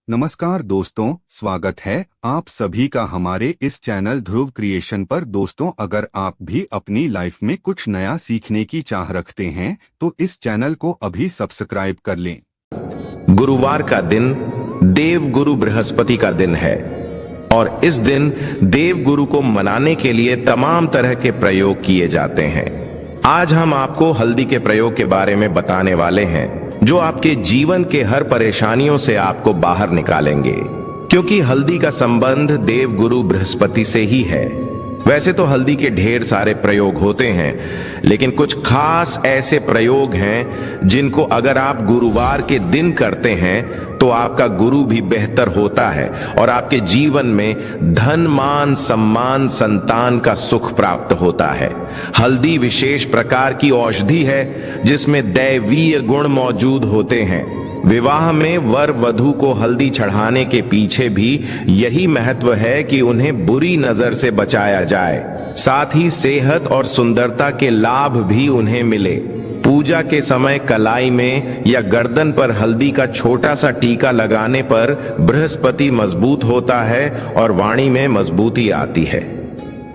नमस्कार दोस्तों, स्वागत है आप सभी का हमारे इस चैनल ध्रुव क्रिएशन पर। दोस्तों, अगर आप भी अपनी लाइफ में कुछ नया सीखने की चाह रखते हैं तो इस चैनल को अभी सब्सक्राइब कर लें। गुरुवार का दिन देव गुरु बृहस्पति का दिन है और इस दिन देव गुरु को मनाने के लिए तमाम तरह के प्रयोग किए जाते हैं। आज हम आपको हल्दी के प्रयोग के बारे में बताने वाले हैं जो आपके जीवन के हर परेशानियों से आपको बाहर निकालेंगे, क्योंकि हल्दी का संबंध देव गुरु बृहस्पति से ही है। वैसे तो हल्दी के ढेर सारे प्रयोग होते हैं, लेकिन कुछ खास ऐसे प्रयोग हैं जिनको अगर आप गुरुवार के दिन करते हैं तो आपका गुरु भी बेहतर होता है और आपके जीवन में धन, मान, सम्मान, संतान का सुख प्राप्त होता है। हल्दी विशेष प्रकार की औषधि है जिसमें दैवीय गुण मौजूद होते हैं। विवाह में वर वधू को हल्दी चढ़ाने के पीछे भी यही महत्व है कि उन्हें बुरी नजर से बचाया जाए, साथ ही सेहत और सुंदरता के लाभ भी उन्हें मिले। पूजा के समय कलाई में या गर्दन पर हल्दी का छोटा सा टीका लगाने पर बृहस्पति मजबूत होता है और वाणी में मजबूती आती है।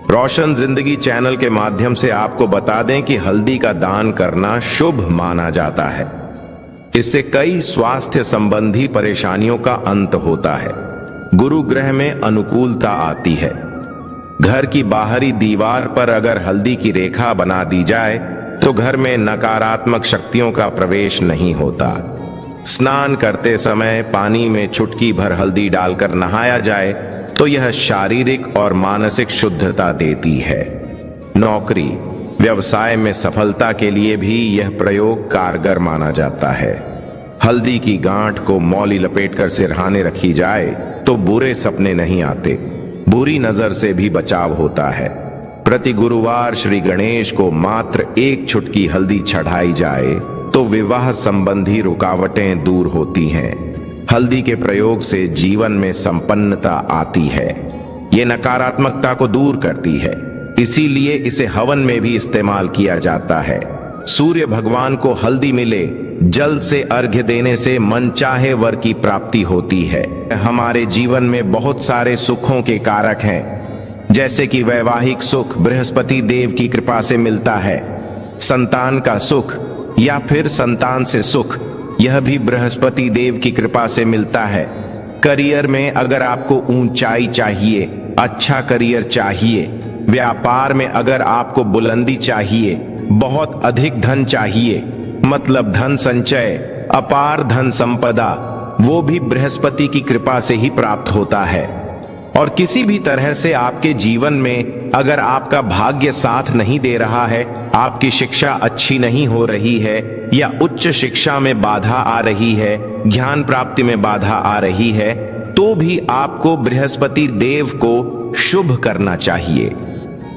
रोशन जिंदगी चैनल के माध्यम से आपको बता दें कि हल्दी का दान करना शुभ माना जाता है। इससे कई स्वास्थ्य संबंधी परेशानियों का अंत होता है। गुरु ग्रह में अनुकूलता आती है। घर की बाहरी दीवार पर अगर हल्दी की रेखा बना दी जाए तो घर में नकारात्मक शक्तियों का प्रवेश नहीं होता। स्नान करते समय पानी में चुटकी भर हल्दी डालकर नहाया जाए तो यह शारीरिक और मानसिक शुद्धता देती है। नौकरी, व्यवसाय में सफलता के लिए भी यह प्रयोग कारगर माना जाता है। हल्दी की गांठ को मौली लपेटकर सिरहाने रखी जाए तो बुरे सपने नहीं आते, बुरी नजर से भी बचाव होता है। प्रति गुरुवार श्री गणेश को मात्र एक चुटकी हल्दी चढ़ाई जाए तो विवाह संबंधी रुकावटें दूर होती हैं। हल्दी के प्रयोग से जीवन में संपन्नता आती है। ये नकारात्मकता को दूर करती है, इसीलिए इसे हवन में भी इस्तेमाल किया जाता है। सूर्य भगवान को हल्दी मिले, जल से अर्घ्य देने से मनचाहे वर की प्राप्ति होती है। हमारे जीवन में बहुत सारे सुखों के कारक हैं, जैसे कि वैवाहिक सुख बृहस्पति देव की कृपा से मिलता है। संतान का सुख या फिर संतान से सुख, यह भी बृहस्पति देव की कृपा से मिलता है। करियर में अगर आपको ऊंचाई चाहिए, अच्छा करियर चाहिए, व्यापार में अगर आपको बुलंदी चाहिए, बहुत अधिक धन चाहिए, मतलब धन संचय, अपार धन संपदा, वो भी बृहस्पति की कृपा से ही प्राप्त होता है। और किसी भी तरह से आपके जीवन में अगर आपका भाग्य साथ नहीं दे रहा है, आपकी शिक्षा अच्छी नहीं हो रही है या उच्च शिक्षा में बाधा आ रही है, ज्ञान प्राप्ति में बाधा आ रही है, तो भी आपको बृहस्पति देव को शुभ करना चाहिए।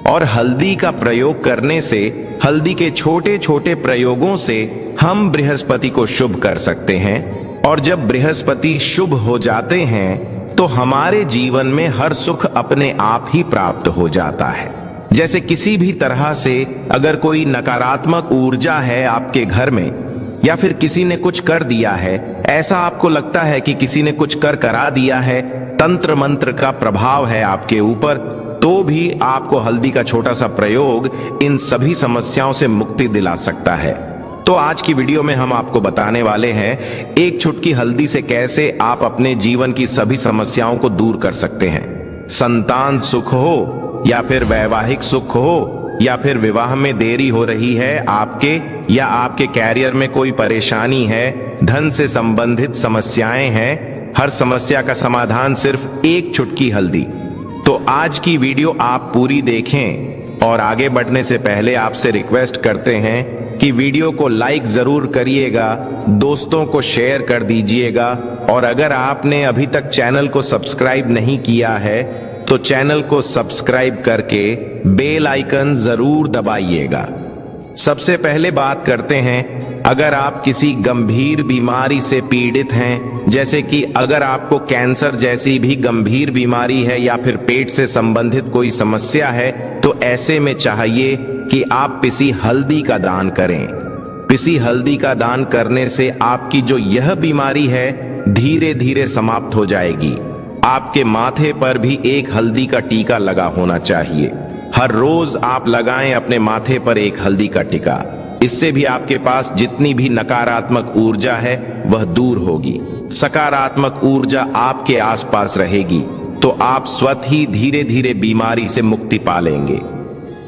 और हल्दी का प्रयोग करने से, हल्दी के छोटे छोटे प्रयोगों से हम बृहस्पति को शुभ कर सकते हैं। और जब बृहस्पति शुभ हो जाते हैं तो हमारे जीवन में हर सुख अपने आप ही प्राप्त हो जाता है। जैसे किसी भी तरह से अगर कोई नकारात्मक ऊर्जा है आपके घर में, या फिर किसी ने कुछ कर दिया है, ऐसा आपको लगता है कि किसी ने कुछ करा दिया है, तंत्र मंत्र का प्रभाव है आपके ऊपर, तो भी आपको हल्दी का छोटा सा प्रयोग इन सभी समस्याओं से मुक्ति दिला सकता है। तो आज की वीडियो में हम आपको बताने वाले हैं एक चुटकी हल्दी से कैसे आप अपने जीवन की सभी समस्याओं को दूर कर सकते हैं। संतान सुख हो या फिर वैवाहिक सुख हो या फिर विवाह में देरी हो रही है आपके, या आपके कैरियर में कोई परेशानी है, धन से संबंधित समस्याएं हैं, हर समस्या का समाधान सिर्फ एक चुटकी हल्दी। तो आज की वीडियो आप पूरी देखें और आगे बढ़ने से पहले आपसे रिक्वेस्ट करते हैं कि वीडियो को लाइक जरूर करिएगा, दोस्तों को शेयर कर दीजिएगा, और अगर आपने अभी तक चैनल को सब्सक्राइब नहीं किया है तो चैनल को सब्सक्राइब करके बेल आइकन जरूर दबाइएगा। सबसे पहले बात करते हैं, अगर आप किसी गंभीर बीमारी से पीड़ित हैं, जैसे कि अगर आपको कैंसर जैसी भी गंभीर बीमारी है या फिर पेट से संबंधित कोई समस्या है, तो ऐसे में चाहिए कि आप पिसी हल्दी का दान करें। पिसी हल्दी का दान करने से आपकी जो यह बीमारी है धीरे धीरे समाप्त हो जाएगी। आपके माथे पर भी एक हल्दी का टीका लगा होना चाहिए। हर रोज आप लगाएं अपने माथे पर एक हल्दी का टीका। इससे भी आपके पास जितनी भी नकारात्मक ऊर्जा है वह दूर होगी, सकारात्मक ऊर्जा आपके आसपास रहेगी, तो आप स्वतः ही धीरे धीरे बीमारी से मुक्ति पा लेंगे।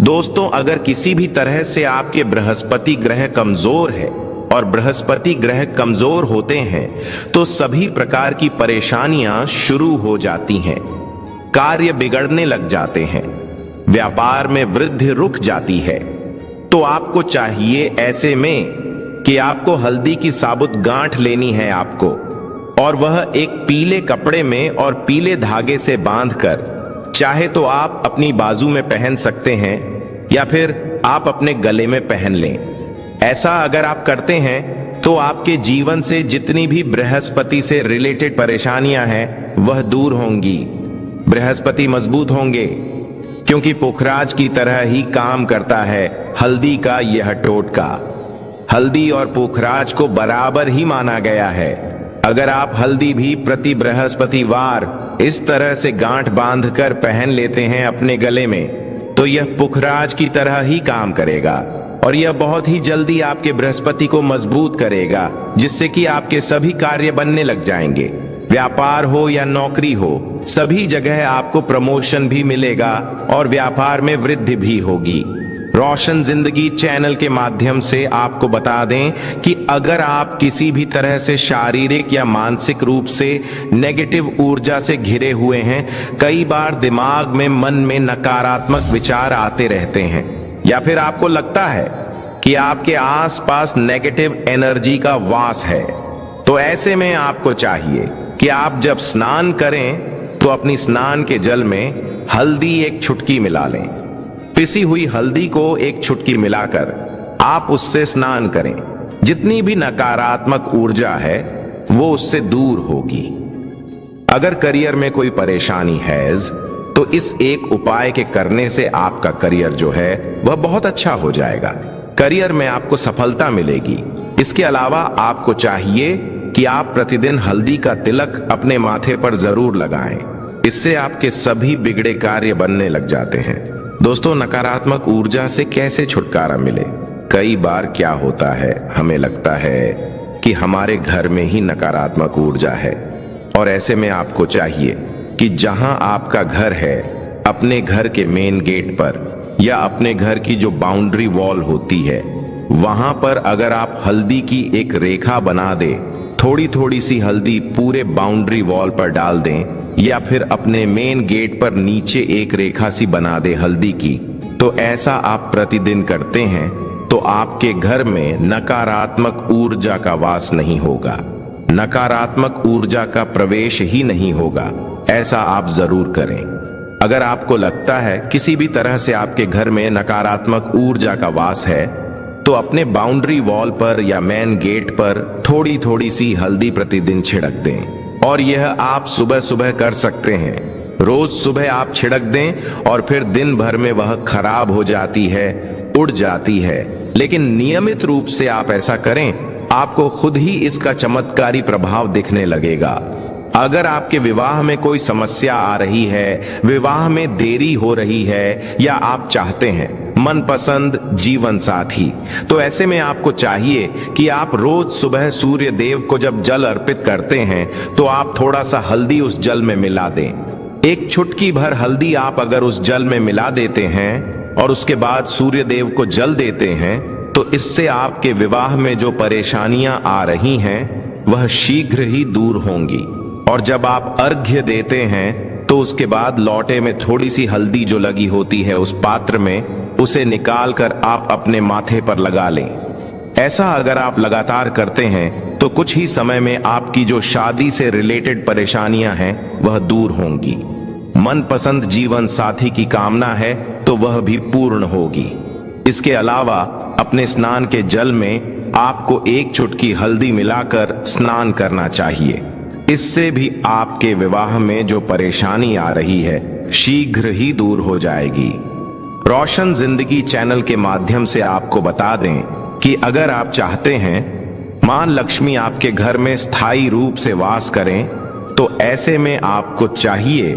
दोस्तों, अगर किसी भी तरह से आपके बृहस्पति ग्रह कमजोर है, और बृहस्पति ग्रह कमजोर होते हैं तो सभी प्रकार की परेशानियां शुरू हो जाती हैं, कार्य बिगड़ने लग जाते हैं, व्यापार में वृद्धि रुक जाती है। तो आपको चाहिए ऐसे में कि आपको हल्दी की साबुत गांठ लेनी है आपको, और वह एक पीले कपड़े में और पीले धागे से बांधकर, चाहे तो आप अपनी बाजू में पहन सकते हैं या फिर आप अपने गले में पहन लें। ऐसा अगर आप करते हैं तो आपके जीवन से जितनी भी बृहस्पति से रिलेटेड परेशानियां हैं वह दूर होंगी। बृहस्पति मजबूत होंगे, क्योंकि पुखराज की तरह ही काम करता है हल्दी का यह टोटका। हल्दी और पुखराज को बराबर ही माना गया है। अगर आप हल्दी भी प्रति बृहस्पतिवार इस तरह से गांठ बांधकर पहन लेते हैं अपने गले में, तो यह पुखराज की तरह ही काम करेगा, और यह बहुत ही जल्दी आपके बृहस्पति को मजबूत करेगा, जिससे कि आपके सभी कार्य बनने लग जाएंगे। व्यापार हो या नौकरी हो, सभी जगह आपको प्रमोशन भी मिलेगा और व्यापार में वृद्धि भी होगी। रोशन जिंदगी चैनल के माध्यम से आपको बता दें कि अगर आप किसी भी तरह से शारीरिक या मानसिक रूप से नेगेटिव ऊर्जा से घिरे हुए हैं, कई बार दिमाग में, मन में नकारात्मक विचार आते रहते हैं, या फिर आपको लगता है कि आपके आसपास नेगेटिव एनर्जी का वास है, तो ऐसे में आपको चाहिए कि आप जब स्नान करें तो अपनी स्नान के जल में हल्दी एक चुटकी मिला लें। पिसी हुई हल्दी को एक चुटकी मिलाकर आप उससे स्नान करें। जितनी भी नकारात्मक ऊर्जा है वो उससे दूर होगी। अगर करियर में कोई परेशानी है तो इस एक उपाय के करने से आपका करियर जो है वह बहुत अच्छा हो जाएगा। करियर में आपको सफलता मिलेगी। इसके अलावा आपको चाहिए कि आप प्रतिदिन हल्दी का तिलक अपने माथे पर जरूर लगाएं। इससे आपके सभी बिगड़े कार्य बनने लग जाते हैं। दोस्तों, नकारात्मक ऊर्जा से कैसे छुटकारा मिले? कई बार क्या होता है, हमें लगता है कि हमारे घर में ही नकारात्मक ऊर्जा है, और ऐसे में आपको चाहिए कि जहां आपका घर है, अपने घर के मेन गेट पर या अपने घर की जो बाउंड्री वॉल होती है, वहां पर अगर आप हल्दी की एक रेखा बना दें, थोड़ी थोड़ी सी हल्दी पूरे बाउंड्री वॉल पर डाल दें, या फिर अपने मेन गेट पर नीचे एक रेखा सी बना दे हल्दी की, तो ऐसा आप प्रतिदिन करते हैं तो आपके घर में नकारात्मक ऊर्जा का वास नहीं होगा, नकारात्मक ऊर्जा का प्रवेश ही नहीं होगा। ऐसा आप जरूर करें। अगर आपको लगता है किसी भी तरह से आपके घर में नकारात्मक ऊर्जा का वास है, तो अपने बाउंड्री वॉल पर या मेन गेट पर थोड़ी थोड़ी सी हल्दी प्रतिदिन छिड़क दें, और यह आप सुबह सुबह कर सकते हैं। रोज सुबह आप छिड़क दें और फिर दिन भर में वह खराब हो जाती है, उड़ जाती है। लेकिन नियमित रूप से आप ऐसा करें, आपको खुद ही इसका चमत्कारी प्रभाव दिखने लगेगा। अगर आपके विवाह में कोई समस्या आ रही है, विवाह में देरी हो रही है, या आप चाहते हैं मनपसंद जीवन साथी, तो ऐसे में आपको चाहिए कि आप रोज सुबह सूर्य देव को जब जल अर्पित करते हैं तो आप थोड़ा सा हल्दी उस जल में मिला दें। एक चुटकी भर हल्दी आप अगर उस जल में मिला देते हैं और उसके बाद सूर्य देव को जल देते हैं, तो इससे आपके विवाह में जो परेशानियां आ रही हैं वह शीघ्र ही दूर होंगी। और जब आप अर्घ्य देते हैं तो उसके बाद लौटे में थोड़ी सी हल्दी जो लगी होती है उस पात्र में, उसे निकाल कर आप अपने माथे पर लगा लें। ऐसा अगर आप लगातार करते हैं तो कुछ ही समय में आपकी जो शादी से रिलेटेड परेशानियां हैं वह दूर होंगी। मनपसंद जीवन साथी की कामना है तो वह भी पूर्ण होगी। इसके अलावा अपने स्नान के जल में आपको एक चुटकी हल्दी मिलाकर स्नान करना चाहिए। इससे भी आपके विवाह में जो परेशानी आ रही है शीघ्र ही दूर हो जाएगी। रोशन जिंदगी चैनल के माध्यम से आपको बता दें कि अगर आप चाहते हैं मां लक्ष्मी आपके घर में स्थायी रूप से वास करें, तो ऐसे में आपको चाहिए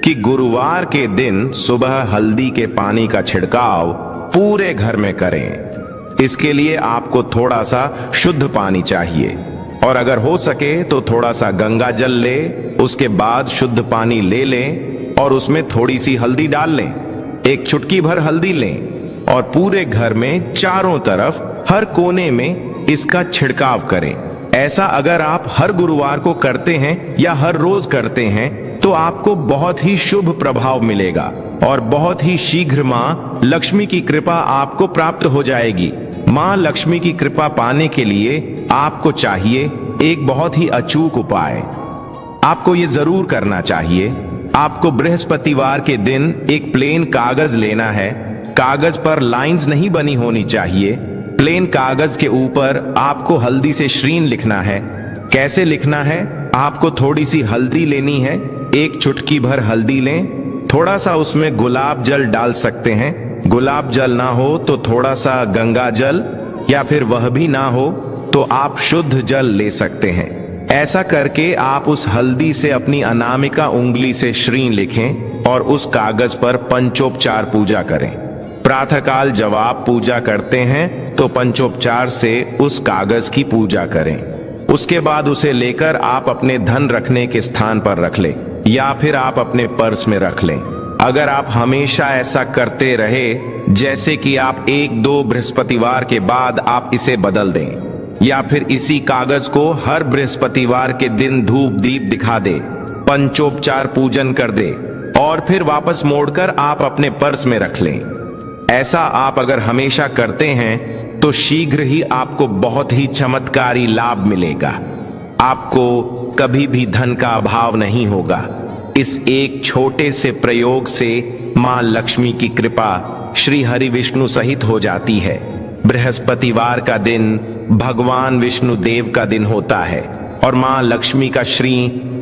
कि गुरुवार के दिन सुबह हल्दी के पानी का छिड़काव पूरे घर में करें। इसके लिए आपको थोड़ा सा शुद्ध पानी चाहिए, और अगर हो सके तो थोड़ा सा गंगा जल ले, उसके बाद शुद्ध पानी ले लें और उसमें थोड़ी सी हल्दी डाल लें। एक चुटकी भर हल्दी लें और पूरे घर में चारों तरफ हर कोने में इसका छिड़काव करें। ऐसा अगर आप हर गुरुवार को करते हैं या हर रोज करते हैं तो आपको बहुत ही शुभ प्रभाव मिलेगा और बहुत ही शीघ्र मां लक्ष्मी की कृपा आपको प्राप्त हो जाएगी। मां लक्ष्मी की कृपा पाने के लिए आपको चाहिए एक बहुत ही अचूक उपाय। आपको ये जरूर करना चाहिए। आपको बृहस्पतिवार के दिन एक प्लेन कागज लेना है। कागज पर लाइंस नहीं बनी होनी चाहिए। प्लेन कागज के ऊपर आपको हल्दी से श्रीन लिखना है। कैसे लिखना है? आपको थोड़ी सी हल्दी लेनी है, एक चुटकी भर हल्दी लें, थोड़ा सा उसमें गुलाब जल डाल सकते हैं। गुलाब जल ना हो तो थोड़ा सा गंगा जल, या फिर वह भी ना हो तो आप शुद्ध जल ले सकते हैं। ऐसा करके आप उस हल्दी से अपनी अनामिका उंगली से श्रीन लिखें और उस कागज पर पंचोपचार पूजा करें। प्रातःकाल जब आप पूजा करते हैं तो पंचोपचार से उस कागज की पूजा करें। उसके बाद उसे लेकर आप अपने धन रखने के स्थान पर रख लें या फिर आप अपने पर्स में रख लें। अगर आप हमेशा ऐसा करते रहे, जैसे कि आप 1-2 बृहस्पतिवार के बाद आप इसे बदल दें, या फिर इसी कागज को हर बृहस्पतिवार के दिन धूप दीप दिखा दे, पंचोपचार पूजन कर दे और फिर वापस मोड़कर आप अपने पर्स में रख लें। ऐसा आप अगर हमेशा करते हैं तो शीघ्र ही आपको बहुत ही चमत्कारी लाभ मिलेगा। आपको कभी भी धन का अभाव नहीं होगा। इस एक छोटे से प्रयोग से मां लक्ष्मी की कृपा श्री हरि विष्णु सहित हो जाती है। बृहस्पतिवार का दिन भगवान विष्णु देव का दिन होता है और मां लक्ष्मी का श्री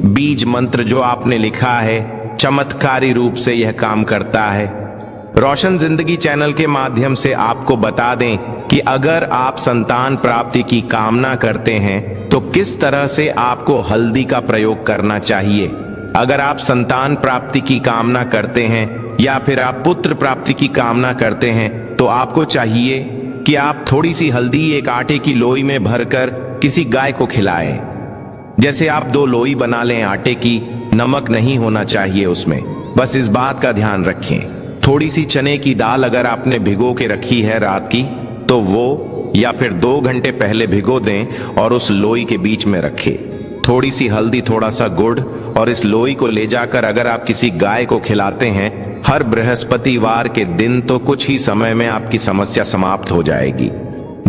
बीज मंत्र जो आपने लिखा है, चमत्कारी रूप से यह काम करता है। रोशन जिंदगी चैनल के माध्यम से आपको बता दें कि अगर आप संतान प्राप्ति की कामना करते हैं तो किस तरह से आपको हल्दी का प्रयोग करना चाहिए। अगर आप संतान प्राप्ति की कामना करते हैं या फिर आप पुत्र प्राप्ति की कामना करते हैं तो आपको चाहिए कि आप थोड़ी सी हल्दी एक आटे की लोई में भरकर किसी गाय को खिलाएं। जैसे आप 2 लोई बना लें आटे की, नमक नहीं होना चाहिए उसमें, बस इस बात का ध्यान रखें। थोड़ी सी चने की दाल अगर आपने भिगो के रखी है रात की, तो वो या फिर 2 घंटे पहले भिगो दें और उस लोई के बीच में रखें। थोड़ी सी हल्दी, थोड़ा सा गुड़ और इस लोई को ले जाकर अगर आप किसी गाय को खिलाते हैं हर बृहस्पतिवार के दिन, तो कुछ ही समय में आपकी समस्या समाप्त हो जाएगी।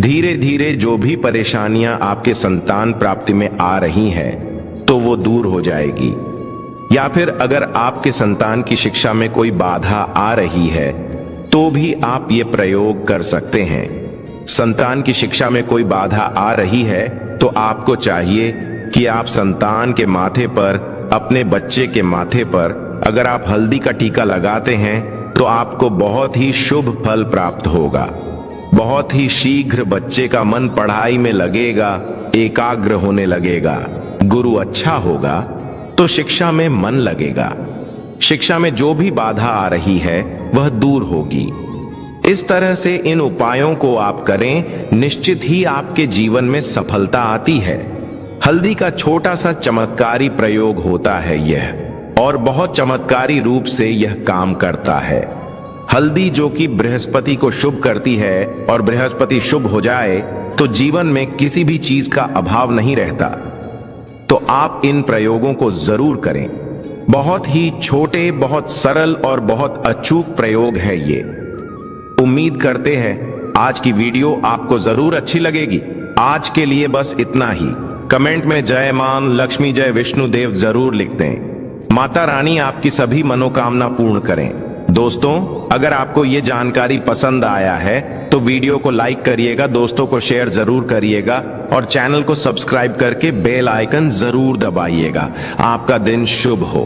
धीरे धीरे जो भी परेशानियां आपके संतान प्राप्ति में आ रही हैं तो वो दूर हो जाएगी। या फिर अगर आपके संतान की शिक्षा में कोई बाधा आ रही है तो भी आप ये प्रयोग कर सकते हैं। संतान की शिक्षा में कोई बाधा आ रही है तो आपको चाहिए कि आप संतान के माथे पर, अपने बच्चे के माथे पर अगर आप हल्दी का टीका लगाते हैं तो आपको बहुत ही शुभ फल प्राप्त होगा। बहुत ही शीघ्र बच्चे का मन पढ़ाई में लगेगा, एकाग्र होने लगेगा। गुरु अच्छा होगा तो शिक्षा में मन लगेगा। शिक्षा में जो भी बाधा आ रही है वह दूर होगी। इस तरह से इन उपायों को आप करें, निश्चित ही आपके जीवन में सफलता आती है। हल्दी का छोटा सा चमत्कारी प्रयोग होता है यह, और बहुत चमत्कारी रूप से यह काम करता है। हल्दी जो कि बृहस्पति को शुभ करती है, और बृहस्पति शुभ हो जाए तो जीवन में किसी भी चीज का अभाव नहीं रहता। तो आप इन प्रयोगों को जरूर करें। बहुत ही छोटे, बहुत सरल और बहुत अचूक प्रयोग है ये। उम्मीद करते हैं आज की वीडियो आपको जरूर अच्छी लगेगी। आज के लिए बस इतना ही। कमेंट में जय मां लक्ष्मी, जय विष्णु देव जरूर लिख दें। माता रानी आपकी सभी मनोकामना पूर्ण करें। दोस्तों, अगर आपको ये जानकारी पसंद आया है तो वीडियो को लाइक करिएगा, दोस्तों को शेयर जरूर करिएगा और चैनल को सब्सक्राइब करके बेल आइकन जरूर दबाइएगा। आपका दिन शुभ हो।